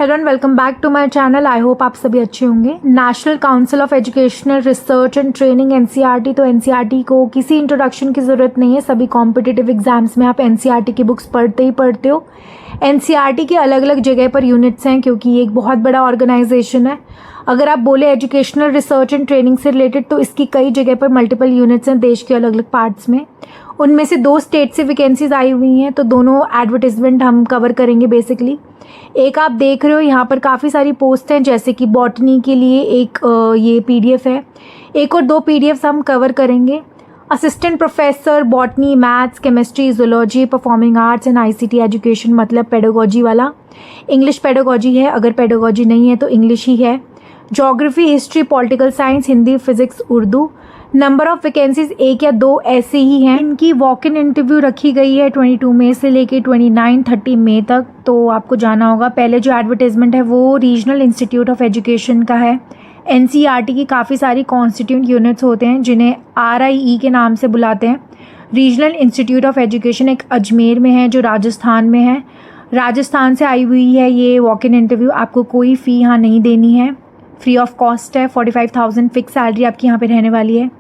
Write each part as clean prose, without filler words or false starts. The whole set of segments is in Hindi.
Hello and welcome back to my channel. I hope आप सभी अच्छे होंगे। National council of educational research and training NCERT, तो एनसीईआरटी को किसी इंट्रोडक्शन की ज़रूरत नहीं है। सभी कॉम्पिटिटिव एग्जाम्स में आप एनसीईआरटी की बुक्स पढ़ते ही पढ़ते हो। एनसीईआरटी के अलग अलग जगह पर यूनिट्स हैं क्योंकि ये एक बहुत बड़ा ऑर्गेनाइजेशन है। अगर आप बोले एजुकेशनल रिसर्च एंड ट्रेनिंग से रिलेटेड तो इसकी कई जगह पर मल्टीपल यूनिट्स हैं देश के अलग अलग पार्ट्स में। उनमें से 2 स्टेट से वैकेंसीज आई हुई हैं, तो दोनों एडवर्टिजमेंट हम कवर करेंगे बेसिकली। एक आप देख रहे हो यहाँ पर काफ़ी सारी पोस्ट हैं, जैसे कि बॉटनी के लिए एक ये पीडीएफ है। एक और 2 पीडीएफ्स हम कवर करेंगे। Assistant professor botany, maths, chemistry, zoology, performing arts and ICT education, मतलब पेडागोजी वाला। इंग्लिश पेडागोजी है, अगर पेडागोजी नहीं है तो इंग्लिश ही है। Geography, history, political science, Hindi, physics, Urdu. Number of vacancies 1 या 2 ऐसे ही हैं। इनकी वॉक इन इंटरव्यू रखी गई है 22 मई से लेके 29-30 मई तक, तो आपको जाना होगा। पहले जो एडवर्टाइजमेंट है वो रीजनल इंस्टीट्यूट ऑफ एजुकेशन का है। एनसीईआरटी की काफ़ी सारी कॉन्स्टिट्यूंट यूनिट्स होते हैं जिन्हें आरआईई के नाम से बुलाते हैं। रीजनल इंस्टीट्यूट ऑफ एजुकेशन एक अजमेर में है जो राजस्थान में है। राजस्थान से आई हुई है ये वॉक इन इंटरव्यू। आपको कोई फ़ी यहाँ नहीं देनी है, फ्री ऑफ कॉस्ट है। 45,000 फिक्स सैलरी आपकी यहाँ पे रहने वाली है।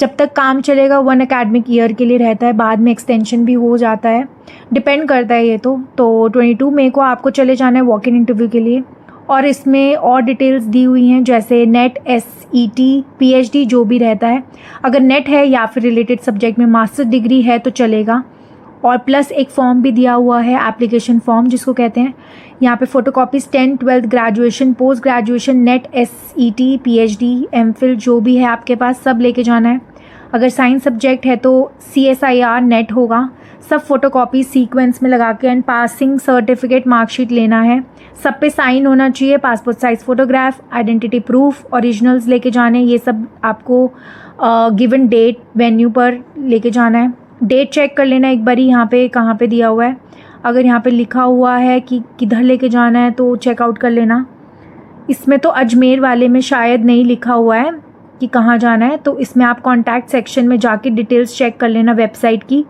जब तक काम चलेगा 1 एकेडमिक ईयर के लिए रहता है, बाद में एक्सटेंशन भी हो जाता है, डिपेंड करता है ये तो 22 मई को आपको चले जाना है वॉक इन इंटरव्यू के लिए। और इसमें और डिटेल्स दी हुई हैं, जैसे नेट, एसईटी, पीएचडी जो भी रहता है। अगर नेट है या फिर रिलेटेड सब्जेक्ट में मास्टर डिग्री है तो चलेगा। और प्लस एक फॉर्म भी दिया हुआ है, एप्लीकेशन फॉर्म जिसको कहते हैं। यहाँ पे photocopies 10th 12th graduation, post graduation, net, SET, PhD, MPhil जो भी है आपके पास सब लेके जाना है। अगर साइंस सब्जेक्ट है तो सीएसआईआर नेट होगा। सब फोटोकॉपी सीक्वेंस में लगा के एंड पासिंग सर्टिफिकेट, मार्कशीट लेना है। सब पे साइन होना चाहिए। Passport size photograph, identity proof, originals लेके जाने। ये सब आपको गिवन डेट वेन्यू पर लेके जाना है। डेट चेक कर लेना एक बारी यहाँ पे कहाँ पे दिया हुआ है। अगर यहाँ पे लिखा हुआ है कि किधर लेके जाना है तो चेकआउट कर लेना। इसमें तो अजमेर वाले में शायद नहीं लिखा हुआ है कि कहाँ जाना है, तो इसमें आप कॉन्टैक्ट सेक्शन में जाके डिटेल्स चेक कर लेना वेबसाइट की।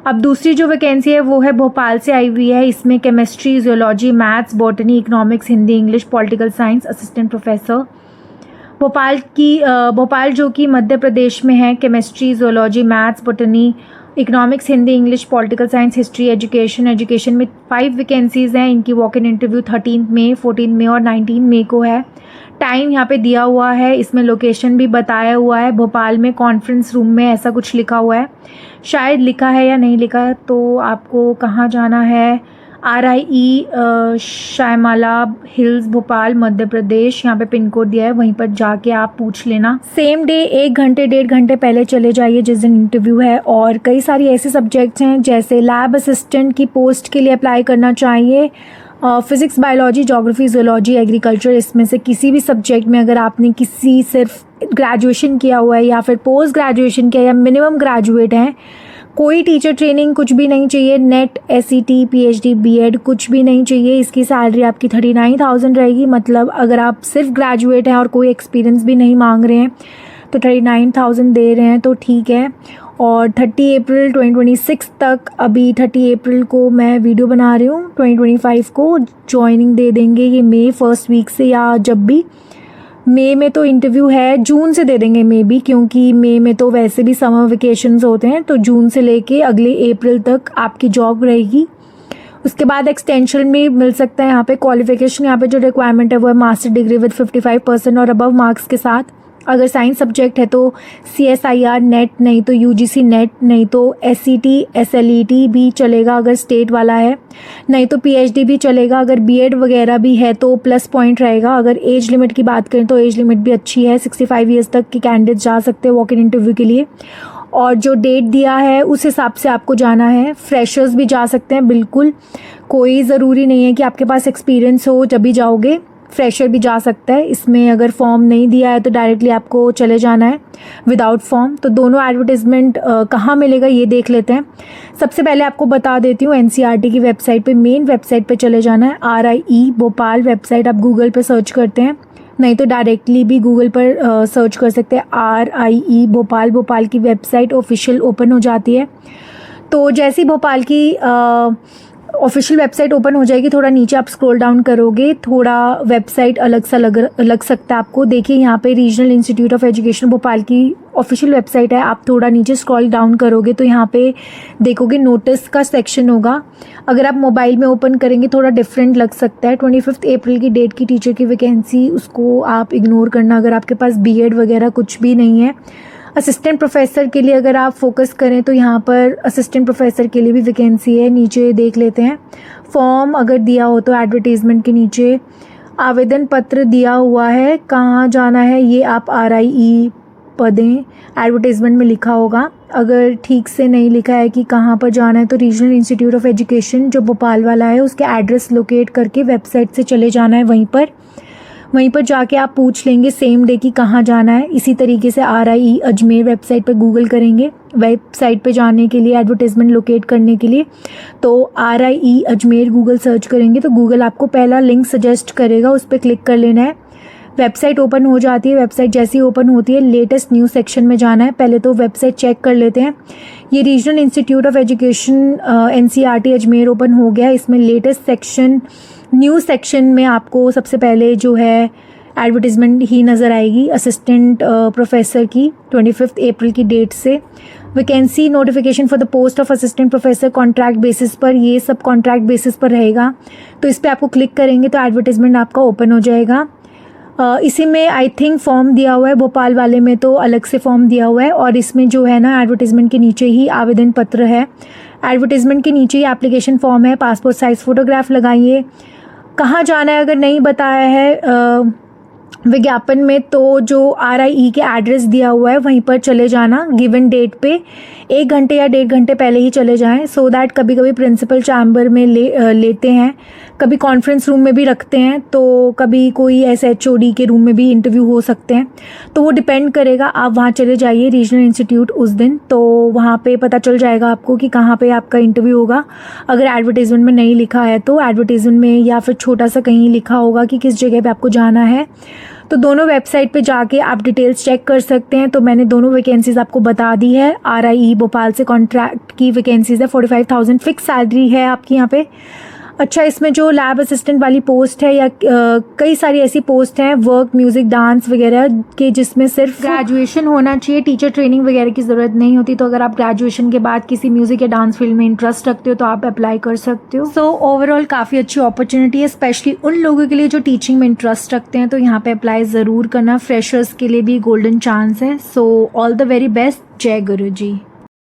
अब दूसरी जो वैकेंसी है वो है भोपाल से आई हुई है। इसमें chemistry, geology, maths, botany, economics, Hindi, English, political science, assistant professor. Bhopal जो कि मध्य प्रदेश में है। Chemistry, geology, maths, botany, economics, Hindi, English, political science, history, education में 5 वैकेंसीज़ हैं। इनकी वॉक इन इंटरव्यू 13 मई, 14 मई और 19 मई को है। टाइम यहाँ पे दिया हुआ है, इसमें लोकेशन भी बताया हुआ है। भोपाल में कॉन्फ्रेंस रूम में ऐसा कुछ लिखा हुआ है, शायद लिखा है या नहीं लिखा। तो आपको कहाँ जाना है, आरआईई शायमाला हिल्स, भोपाल, मध्य प्रदेश। यहाँ पे पिन कोड दिया है, वहीं पर जाके आप पूछ लेना। सेम डे 1 घंटे 1.5 घंटे पहले चले जाइए जिस दिन इंटरव्यू है। और कई सारी ऐसे सब्जेक्ट्स हैं, जैसे लैब असिस्टेंट की पोस्ट के लिए अप्लाई करना चाहिए। Physics, biology, geography, zoology, agriculture, इसमें से किसी भी सब्जेक्ट में अगर आपने किसी सिर्फ ग्रेजुएशन किया हुआ है या फिर पोस्ट ग्रेजुएशन किया या मिनिमम ग्रेजुएट हैं, कोई टीचर ट्रेनिंग कुछ भी नहीं चाहिए। नेट, एसईटी, पीएचडी, बीएड कुछ भी नहीं चाहिए। इसकी सैलरी आपकी 39,000 रहेगी। मतलब अगर आप सिर्फ ग्रेजुएट हैं और कोई एक्सपीरियंस भी नहीं मांग रहे हैं तो 39,000 दे रहे हैं तो ठीक है। और 30 अप्रैल 2026 तक, अभी 30 अप्रैल को मैं वीडियो बना रही हूँ, 2025 को ज्वाइनिंग दे देंगे ये मई फर्स्ट वीक से या जब भी। मई में तो इंटरव्यू है, जून से दे देंगे मे बी, क्योंकि मई में तो वैसे भी समर वेकेशंस होते हैं। तो जून से लेके अगले अप्रैल तक आपकी जॉब रहेगी। उसके बाद एक्सटेंशन भी मिल सकता है। यहाँ पे क्वालिफिकेशन, यहाँ पे जो रिक्वायरमेंट है वो है मास्टर डिग्री विद 55% और अबव मार्क्स के साथ। अगर साइंस सब्जेक्ट है तो सीएसआईआर नेट, नहीं तो यूजीसी नेट, नहीं तो एसईटी, एसएलईटी भी चलेगा अगर स्टेट वाला है, नहीं तो पीएचडी भी चलेगा। अगर बीएड वगैरह भी है तो प्लस पॉइंट रहेगा। अगर एज लिमिट की बात करें तो एज लिमिट भी अच्छी है, 65 ईयर्स तक के कैंडिडेट जा सकते हैं वॉक इन इंटरव्यू के लिए। और जो डेट दिया है उस हिसाब से आपको जाना है। फ्रेशर्स भी जा सकते हैं, बिल्कुल कोई ज़रूरी नहीं है कि आपके पास एक्सपीरियंस हो जब भी जाओगे, फ्रेशर भी जा सकता है। इसमें अगर फॉर्म नहीं दिया है तो डायरेक्टली आपको चले जाना है विदाउट फॉर्म। तो दोनों एडवर्टाइजमेंट कहाँ मिलेगा ये देख लेते हैं। सबसे पहले आपको बता देती हूँ, एनसीईआरटी की वेबसाइट पे, मेन वेबसाइट पे चले जाना है। आरआईई भोपाल वेबसाइट आप गूगल पे सर्च करते हैं, नहीं तो डायरेक्टली भी गूगल पर सर्च कर सकते हैं। आरआईई भोपाल की वेबसाइट ऑफिशियल ओपन हो जाती है। तो जैसे ही भोपाल की ऑफिशियल वेबसाइट ओपन हो जाएगी। थोड़ा नीचे आप स्क्रॉल डाउन करोगे, थोड़ा वेबसाइट अलग सा लग सकता है आपको। देखिए यहाँ पे regional institute of education Bhopal की ऑफिशियल वेबसाइट है। आप थोड़ा नीचे स्क्रॉल डाउन करोगे तो यहाँ पे देखोगे नोटिस का सेक्शन होगा। अगर आप मोबाइल में ओपन करेंगे थोड़ा डिफरेंट लग सकता है। 25 अप्रैल की डेट की टीचर की वैकेंसी, उसको आप इग्नोर करना अगर आपके पास बीएड वगैरह कुछ भी नहीं है। असिस्टेंट प्रोफेसर के लिए अगर आप फोकस करें तो यहाँ पर असिस्टेंट प्रोफेसर के लिए भी वैकेंसी है। नीचे देख लेते हैं फॉर्म अगर दिया हो तो एडवर्टीज़मेंट के नीचे आवेदन पत्र दिया हुआ है, कहाँ जाना है ये आप RIE पदें एडवर्टीज़मेंट में लिखा होगा। अगर ठीक से नहीं लिखा है कि कहाँ पर जाना है तो रीजनल इंस्टीट्यूट ऑफ एजुकेशन जो भोपाल वाला है उसके एड्रेस लोकेट करके वेबसाइट से चले जाना है। वहीं पर जाके आप पूछ लेंगे सेम डे की कहाँ जाना है। इसी तरीके से RIE अजमेर वेबसाइट पर गूगल करेंगे। वेबसाइट पे जाने के लिए एडवर्टीज़मेंट लोकेट करने के लिए तो RIE अजमेर गूगल सर्च करेंगे तो गूगल आपको पहला लिंक सजेस्ट करेगा, उस पर क्लिक कर लेना है। वेबसाइट ओपन हो जाती है। वेबसाइट जैसी ओपन होती है लेटेस्ट न्यूज़ सेक्शन में जाना है। पहले तो वेबसाइट चेक कर लेते हैं। ये regional institute of education NCERT Ajmer open हो गया। इसमें लेटेस्ट सेक्शन न्यूज़ सेक्शन में आपको सबसे पहले जो है एडवर्टीज़मेंट ही नज़र आएगी असिस्टेंट प्रोफेसर की 25 अप्रैल की डेट से। Vacancy notification for the post of assistant professor contract basis पर, ये सब कॉन्ट्रैक्ट बेसिस पर रहेगा। तो इस पर आपको क्लिक करेंगे तो एडवर्टीज़मेंट आपका ओपन हो जाएगा। इसी में आई थिंक फॉर्म दिया हुआ है, भोपाल वाले में तो अलग से फॉर्म दिया हुआ है और इसमें जो है ना एडवर्टीज़मेंट के नीचे ही आवेदन पत्र है। एडवर्टीज़मेंट के नीचे ही एप्लीकेशन फॉर्म है। पासपोर्ट साइज़ फ़ोटोग्राफ लगाइए। कहाँ जाना है अगर नहीं बताया है विज्ञापन में तो जो RIE के एड्रेस दिया हुआ है वहीं पर चले जाना। गिवन डेट पे 1 घंटे या 1.5 घंटे पहले ही चले जाएं सो दैट कभी कभी प्रिंसिपल चैम्बर में लेते हैं, कभी कॉन्फ्रेंस रूम में भी रखते हैं, तो कभी कोई SHOD के रूम में भी इंटरव्यू हो सकते हैं। तो वो डिपेंड करेगा। आप वहाँ चले जाइए रीजनल इंस्टीट्यूट उस दिन, तो वहाँ पे पता चल जाएगा आपको कि कहाँ पे आपका इंटरव्यू होगा। अगर एडवर्टीज़मेंट में नहीं लिखा है तो एडवर्टीज़मेंट में या फिर छोटा सा कहीं लिखा होगा कि किस जगह पे आपको जाना है। तो दोनों वेबसाइट पे जाके आप डिटेल्स चेक कर सकते हैं। तो मैंने दोनों वैकेंसीज़ आपको बता दी है। RIE भोपाल से कॉन्ट्रैक्ट की वैकेंसीज़ है। 45,000 फिक्स सैलरी है आपकी यहाँ पे। अच्छा, इसमें जो लैब असिस्टेंट वाली पोस्ट है या कई सारी ऐसी पोस्ट हैं वर्क, म्यूज़िक, डांस वगैरह के जिसमें सिर्फ ग्रेजुएशन होना चाहिए, टीचर ट्रेनिंग वगैरह की ज़रूरत नहीं होती। तो अगर आप ग्रेजुएशन के बाद किसी म्यूज़िक या डांस फील्ड में इंटरेस्ट रखते हो तो आप अप्लाई कर सकते हो। सो ओवरऑल काफ़ी अच्छी अपॉर्चुनिटी है, स्पेशली उन लोगों के लिए जो टीचिंग में इंटरेस्ट रखते हैं। तो यहाँ पर अप्लाई ज़रूर करना। फ्रेशर्स के लिए भी गोल्डन चांस है। So all the very best. जय गुरु जी।